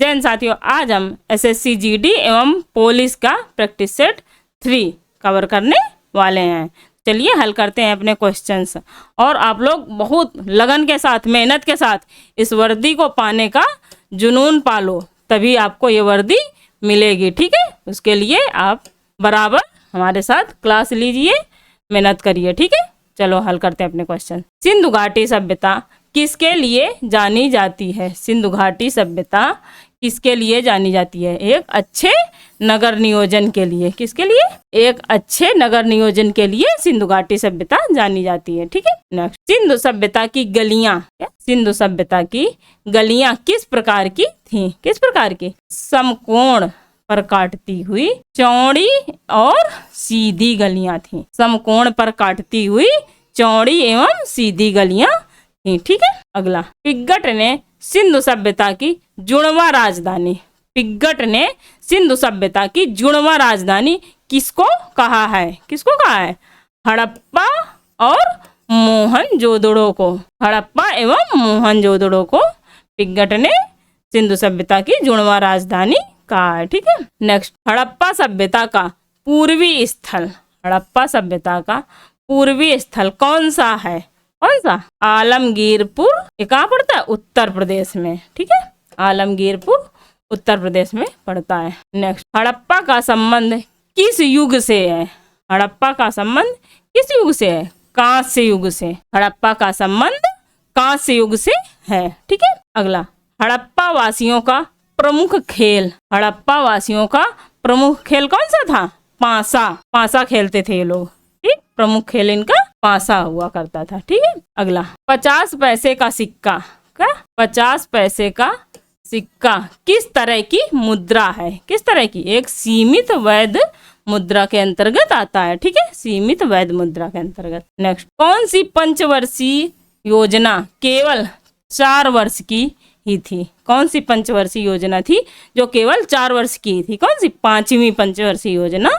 जैन साथियों, आज हम एसएससी जीडी एवं पुलिस का प्रैक्टिस सेट 3 कवर करने वाले हैं। चलिए हल करते हैं अपने क्वेश्चंस। और आप लोग बहुत लगन के साथ, मेहनत के साथ इस वर्दी को पाने का जुनून पालो, तभी आपको ये वर्दी मिलेगी। ठीक है, उसके लिए आप बराबर हमारे साथ क्लास लीजिए, मेहनत करिए। ठीक है, चलो हल करते हैं अपने क्वेश्चन। सिंधु घाटी सभ्यता किसके लिए जानी जाती है? सिंधु घाटी सभ्यता किसके लिए जानी जाती है? एक अच्छे नगर नियोजन के लिए। किसके लिए? एक अच्छे नगर नियोजन के लिए सिंधु घाटी सभ्यता जानी जाती है। ठीक है, नेक्स्ट, सिंधु सभ्यता की गलियां, सिंधु सभ्यता की गलियां किस प्रकार की थी? किस प्रकार की? समकोण पर काटती हुई चौड़ी और सीधी गलियां थी। समकोण पर काटती हुई चौड़ी एवं सीधी गलियां थी। ठीक है, अगला, पिग्गट ने सिंधु सभ्यता की जुड़वा राजधानी, पिग्गट ने सिंधु सभ्यता की जुड़वा राजधानी किसको कहा है? किसको कहा है? हड़प्पा और मोहनजोदड़ो को। हड़प्पा एवं मोहनजोदड़ो को पिग्गट ने सिंधु सभ्यता की जुड़वा राजधानी कहा है। ठीक है, नेक्स्ट, हड़प्पा सभ्यता का पूर्वी स्थल, हड़प्पा सभ्यता का पूर्वी स्थल कौन सा है? कौन सा? आलमगीरपुर। ये कहाँ पड़ता है? उत्तर प्रदेश में। ठीक है, आलमगीरपुर उत्तर प्रदेश में पड़ता है। नेक्स्ट, हड़प्पा का संबंध किस युग से है? हड़प्पा का संबंध किस युग से है? कांस्य युग से। हड़प्पा का संबंध कांस्य युग से है। ठीक है, अगला, हड़प्पा वासियों का प्रमुख खेल, हड़प्पा वासियों का प्रमुख खेल कौन सा था? पांसा। पांसा खेलते थे ये लोग। ठीक, प्रमुख खेल इनका पांसा हुआ करता था। ठीक है, अगला, 50 पैसे का सिक्का, क्या? 50 पैसे का सिक्का किस तरह की मुद्रा है? किस तरह की? एक सीमित वैध मुद्रा के अंतर्गत आता है। ठीक है, सीमित वैध मुद्रा के अंतर्गत। नेक्स्ट, कौन सी पंचवर्षीय योजना केवल 4 वर्ष की ही थी? कौन सी पंचवर्षीय योजना थी जो केवल 4 वर्ष की थी? कौन सी? 5वीं पंचवर्षीय योजना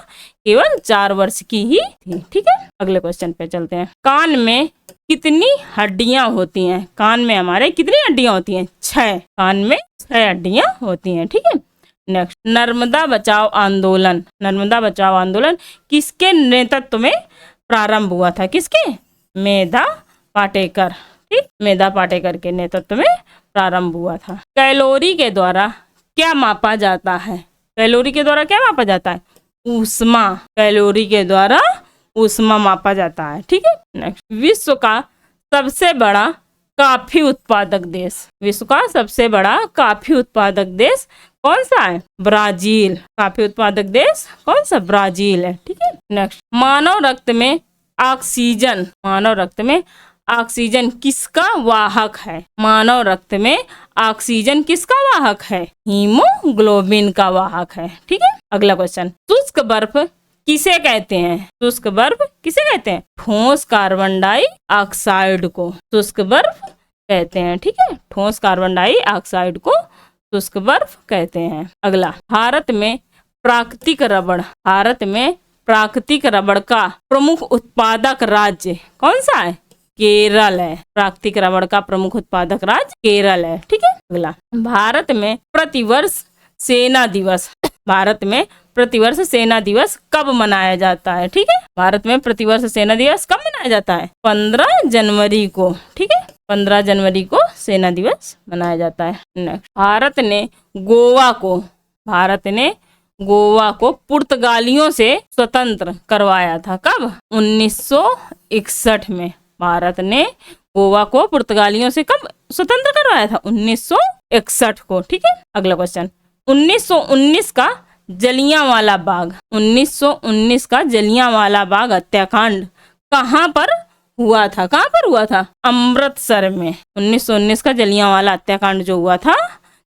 केवल 4 वर्ष की ही थी। ठीक है, अगले क्वेश्चन पे चलते हैं। कान में कितनी हड्डियां होती हैं? कान में हमारे कितनी हड्डियां होती हैं? 6। कान में 6 हड्डियां होती हैं। ठीक है, नेक्स्ट, नर्मदा बचाओ आंदोलन, नर्मदा बचाओ आंदोलन किसके नेतृत्व में प्रारंभ हुआ था? किसके? मेधा पाटेकर। ठीक, मेधा पाटेकर के नेतृत्व में प्रारंभ हुआ था। कैलोरी के द्वारा क्या मापा जाता है? कैलोरी के द्वारा क्या मापा जाता है? ऊष्मा। कैलोरी के द्वारा ऊष्मा मापा जाता है। ठीक है, नेक्स्ट, विश्व का सबसे बड़ा कॉफी उत्पादक देश, विश्व का सबसे बड़ा कॉफी उत्पादक देश कौन सा है? ब्राजील। कॉफी उत्पादक देश कौन सा? ब्राजील है। ठीक है, नेक्स्ट, मानव रक्त में ऑक्सीजन, मानव रक्त में ऑक्सीजन किसका वाहक है? मानव रक्त में ऑक्सीजन किसका वाहक है? हीमोग्लोबिन का वाहक है। ठीक है, अगला क्वेश्चन, शुष्क बर्फ किसे कहते हैं? शुष्क बर्फ किसे कहते हैं? ठोस कार्बन डाइऑक्साइड को शुष्क बर्फ कहते हैं। ठीक है, ठोस कार्बन डाइऑक्साइड को शुष्क बर्फ कहते हैं। अगला, भारत में प्राकृतिक रबड़, भारत में प्राकृतिक रबड़ का प्रमुख उत्पादक राज्य कौन सा है? केरल है। प्राकृतिक रबड़ का प्रमुख उत्पादक राज्य केरल है। ठीक है, अगला, भारत में प्रतिवर्ष सेना दिवस, भारत में प्रतिवर्ष सेना दिवस कब मनाया जाता है? ठीक है, भारत में प्रतिवर्ष सेना दिवस कब मनाया जाता है? 15 जनवरी को। ठीक है, 15 जनवरी को सेना दिवस मनाया जाता है। नेक्स्ट, भारत ने गोवा को पुर्तगालियों से स्वतंत्र करवाया था। कब? 1961 में। भारत ने गोवा को पुर्तगालियों से कब स्वतंत्र करवाया था? 1961 को। ठीक है, अगला क्वेश्चन, 1919 का जलियांवाला बाग, 1919 का जलियांवाला बाग हत्याकांड कहाँ पर हुआ था? कहाँ पर हुआ था? अमृतसर में। 1919 का जलियांवाला हत्याकांड जो हुआ था,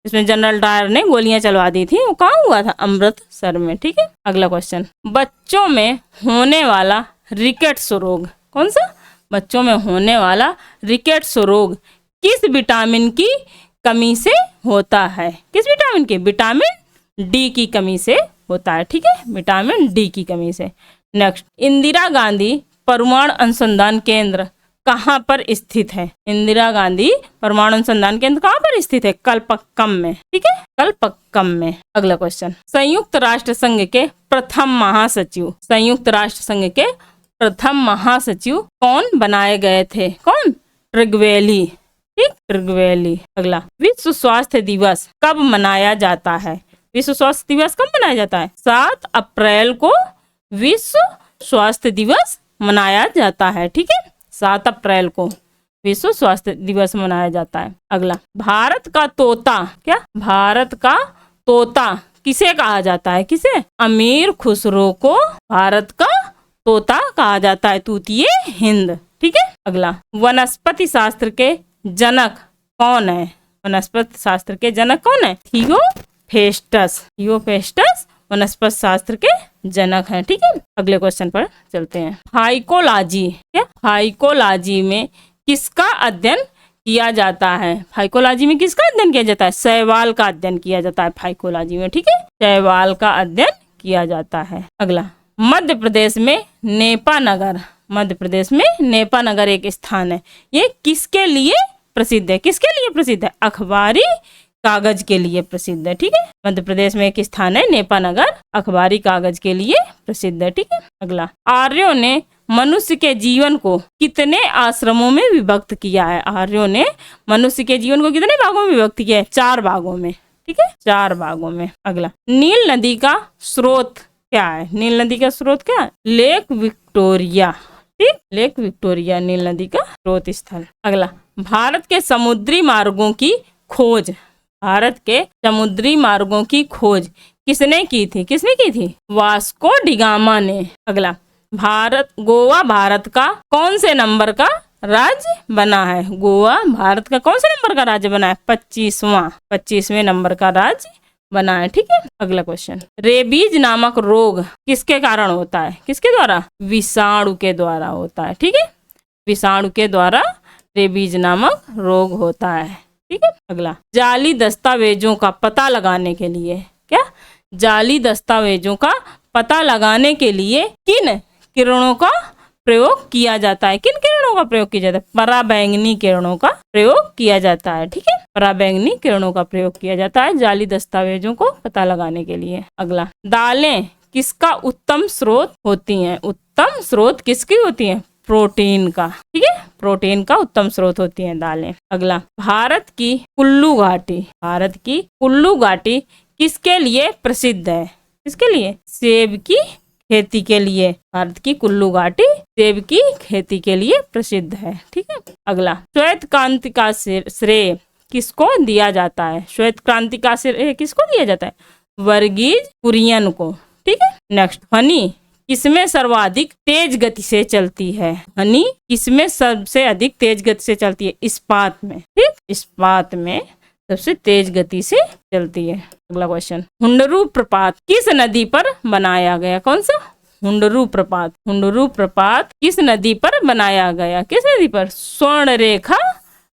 जिसमें जनरल डायर ने गोलियां चलवा दी थी, वो कहाँ हुआ था? अमृतसर में। ठीक है, अगला क्वेश्चन, बच्चों में होने वाला रिकेट्स रोग कौन सा? बच्चों में होने वाला रिकेट्स रोग किस विटामिन की कमी से होता है? किस विटामिन की? विटामिन डी की कमी से होता है। ठीक है, विटामिन डी की कमी से। नेक्स्ट, इंदिरा गांधी परमाणु अनुसंधान केंद्र कहाँ पर स्थित है? इंदिरा गांधी परमाणु अनुसंधान केंद्र कहाँ पर स्थित है? कलपक्कम में। ठीक है, कलपक्कम में। अगला क्वेश्चन, संयुक्त राष्ट्र संघ के प्रथम महासचिव, संयुक्त राष्ट्र संघ के प्रथम महासचिव कौन बनाए गए थे? कौन? ट्रिगवेली। ठीक, ट्रिगवेली। अगला, विश्व स्वास्थ्य दिवस कब मनाया जाता है? विश्व स्वास्थ्य दिवस कब मनाया जाता है? 7 अप्रैल को विश्व स्वास्थ्य दिवस मनाया जाता है। ठीक है, 7 अप्रैल को विश्व स्वास्थ्य दिवस मनाया जाता है। अगला, भारत का तोता, क्या? भारत का तोता किसे कहा जाता है? किसे? अमीर खुसरो को भारत का तोता कहा जाता है, तूतिए हिंद। ठीक है। अगला, वनस्पति शास्त्र के जनक कौन है? वनस्पति शास्त्र के जनक कौन है? थियोफेस्टस। थियोफेस्टस वनस्पति शास्त्र के जनक हैं। ठीक है, अगले क्वेश्चन पर चलते हैं। फाइकोलॉजी, क्या? फाइकोलॉजी में किसका अध्ययन किया जाता है? फाइकोलॉजी में किसका अध्ययन किया जाता है? शैवाल का अध्ययन किया जाता है फाइकोलॉजी में। ठीक है, शैवाल का अध्ययन किया जाता है। अगला, मध्य प्रदेश में नेपा नगर, मध्य प्रदेश में नेपा नगर एक स्थान है, ये किसके लिए प्रसिद्ध है? किसके लिए प्रसिद्ध है? अखबारी कागज के लिए प्रसिद्ध है। ठीक है, मध्य प्रदेश में एक स्थान है नेपा नगर, अखबारी कागज के लिए प्रसिद्ध है। ठीक है। अगला, आर्यों ने मनुष्य के जीवन को कितने आश्रमों में विभक्त किया है? आर्यों ने मनुष्य के जीवन को कितने भागों में विभक्त किया है? 4 भागों में। ठीक है, 4 भागों में। अगला, नील नदी का स्रोत क्या है? नील नदी का स्रोत क्या है? Lake Victoria. ठीक, लेक विक्टोरिया नील नदी का स्रोत स्थल। अगला, भारत के समुद्री मार्गों की खोज, भारत के समुद्री मार्गों की खोज किसने की थी? किसने की थी? वास्को डिगामा ने। अगला, गोवा भारत का कौन से नंबर का राज्य बना है? गोवा भारत का कौन से नंबर का राज्य बना है? 25वें नंबर का राज्य बना है। ठीक है। अगला क्वेश्चन, रेबीज नामक रोग किसके कारण होता है? किसके द्वारा? विषाणु के द्वारा होता है। ठीक है, विषाणु के द्वारा रेबीज नामक रोग होता है। ठीक है। अगला, जाली दस्तावेजों का पता लगाने के लिए, क्या? जाली दस्तावेजों का पता लगाने के लिए किन किरणों का प्रयोग किया जाता है? किन किरणों का प्रयोग किया जाता है? पराबैंगनी किरणों का प्रयोग किया जाता है। ठीक है, पराबैंगनी किरणों का प्रयोग किया जाता है जाली दस्तावेजों को पता लगाने के लिए। अगला, दालें किसका उत्तम स्रोत होती हैं? उत्तम स्रोत किसकी होती हैं? प्रोटीन का। ठीक है, प्रोटीन का उत्तम स्रोत होती हैं दालें। अगला, भारत की कुल्लू घाटी, भारत की कुल्लू घाटी किसके लिए प्रसिद्ध है? किसके लिए? सेब की खेती के लिए। भारत की कुल्लू घाटी सेब की खेती के लिए प्रसिद्ध है। ठीक है। अगला, श्वेत क्रांति का श्रेय किसको दिया जाता है? श्वेत क्रांति का श्रेय किसको दिया जाता है? वर्गीज कुरियन को। ठीक है। नेक्स्ट, हनी किसमें सर्वाधिक तेज गति से चलती है? हनी किसमें सबसे अधिक तेज गति से चलती है? इस्पात में। ठीक, इस्पात में सबसे तेज गति से चलती है। अगला क्वेश्चन, हुंडरू प्रपात किस नदी पर बनाया गया? कौन सा? हुंडरू प्रपात। हुंडरू प्रपात किस नदी पर बनाया गया? किस नदी पर? स्वर्णरेखा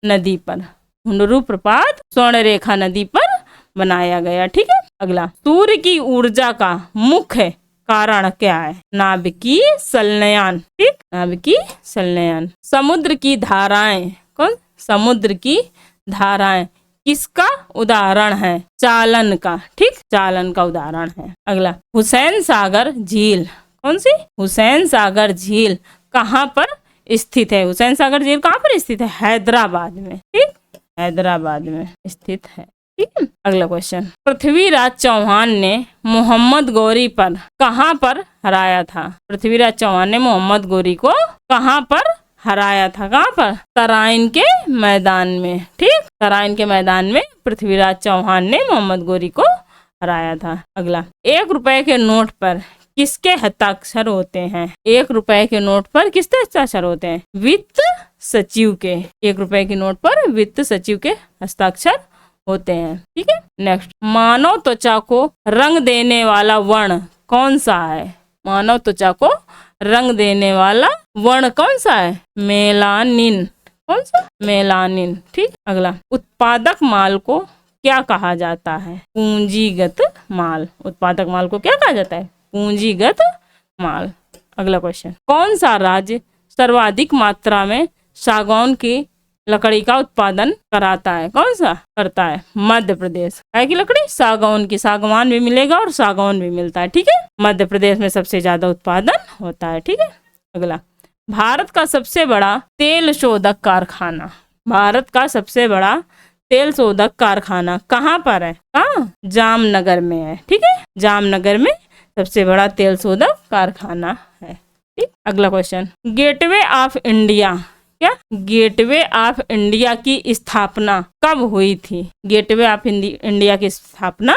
नदी पर। हुंडरू प्रपात स्वर्णरेखा नदी पर बनाया गया। ठीक है। अगला, सूर्य की ऊर्जा का मुख्य कारण क्या है? नाभिकीय संलयन। ठीक, नाभिकीय संलयन। समुद्र की धाराएं, कौन? समुद्र की धाराएं किसका उदाहरण है? चालन का। ठीक, चालन का उदाहरण है। अगला, हुसैन सागर झील, कौन सी? हुसैन सागर झील कहाँ पर स्थित है? हुसैन सागर झील कहाँ पर स्थित है? हैदराबाद में। ठीक, हैदराबाद में स्थित है। ठीक है। अगला क्वेश्चन, पृथ्वीराज चौहान ने मोहम्मद गौरी पर कहाँ पर हराया था? पृथ्वीराज चौहान ने मोहम्मद गौरी को कहाँ पर हराया था? कहाँ पर? तराइन के मैदान में। ठीक, तराइन के मैदान में पृथ्वीराज चौहान ने मोहम्मद गौरी को हराया था। अगला, 1 रुपए के नोट पर किसके हस्ताक्षर होते हैं? 1 रुपए के नोट पर किसके हस्ताक्षर होते हैं? वित्त सचिव के। 1 रुपए के नोट पर वित्त सचिव के हस्ताक्षर होते हैं। ठीक है। नेक्स्ट, मानव त्वचा को रंग देने वाला वर्ण कौन सा है? मानव त्वचा को रंग देने वाला वर्ण कौन सा है? मेलानिन। कौन सा? मेलानिन। ठीक। अगला, उत्पादक माल को क्या कहा जाता है? पूंजीगत माल। उत्पादक माल को क्या कहा जाता है? पूंजीगत माल। अगला क्वेश्चन, कौन सा राज्य सर्वाधिक मात्रा में सागौन की लकड़ी का उत्पादन कराता है? कौन सा करता है? मध्य प्रदेश। है की लकड़ी सागौन की, सागवान भी मिलेगा और सागौन भी मिलता है, ठीक है। मध्य प्रदेश में सबसे ज्यादा उत्पादन होता है, ठीक है। अगला, भारत का सबसे बड़ा तेल शोधक कारखाना, भारत का सबसे बड़ा तेल शोधक कारखाना कहाँ पर है? कहाँ? जामनगर में है, ठीक है। जामनगर में सबसे बड़ा तेल शोधक कारखाना है, ठीक। अगला क्वेश्चन, गेटवे ऑफ इंडिया, क्या गेटवे ऑफ इंडिया की स्थापना कब हुई थी? गेटवे ऑफ इंडिया की स्थापना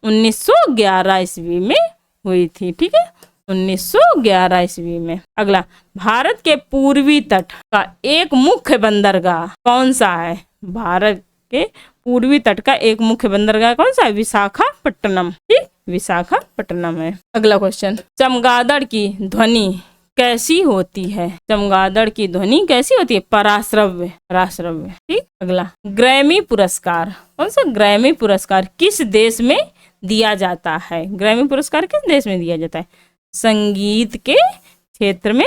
1911 ईस्वी में हुई थी, ठीक है, 1911 ईस्वी में। अगला, भारत के पूर्वी तट का एक मुख्य बंदरगाह कौन सा है? भारत के पूर्वी तट का एक मुख्य बंदरगाह कौन सा है? विशाखापट्टनम, ठीक, विशाखापट्टनम है। अगला क्वेश्चन, चमगादड़ की ध्वनि कैसी होती है? चमगादड़ की ध्वनि कैसी होती है? पराश्रव्य, पराश्रव्य, ठीक। अगला, ग्रैमी पुरस्कार, कौन सा ग्रैमी पुरस्कार किस देश में दिया जाता है? ग्रैमी पुरस्कार किस देश में दिया जाता है? संगीत के क्षेत्र में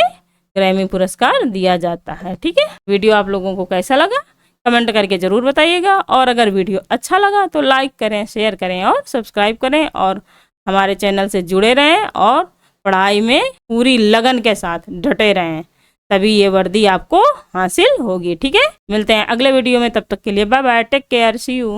ग्रैमी पुरस्कार दिया जाता है, ठीक है। वीडियो आप लोगों को कैसा लगा कमेंट करके जरूर बताइएगा, और अगर वीडियो अच्छा लगा तो लाइक करें, शेयर करें और सब्सक्राइब करें, और हमारे चैनल से जुड़े रहें और पढ़ाई में पूरी लगन के साथ डटे रहें, तभी ये वर्दी आपको हासिल होगी, ठीक है। मिलते हैं अगले वीडियो में, तब तक के लिए bye bye, take care, see you.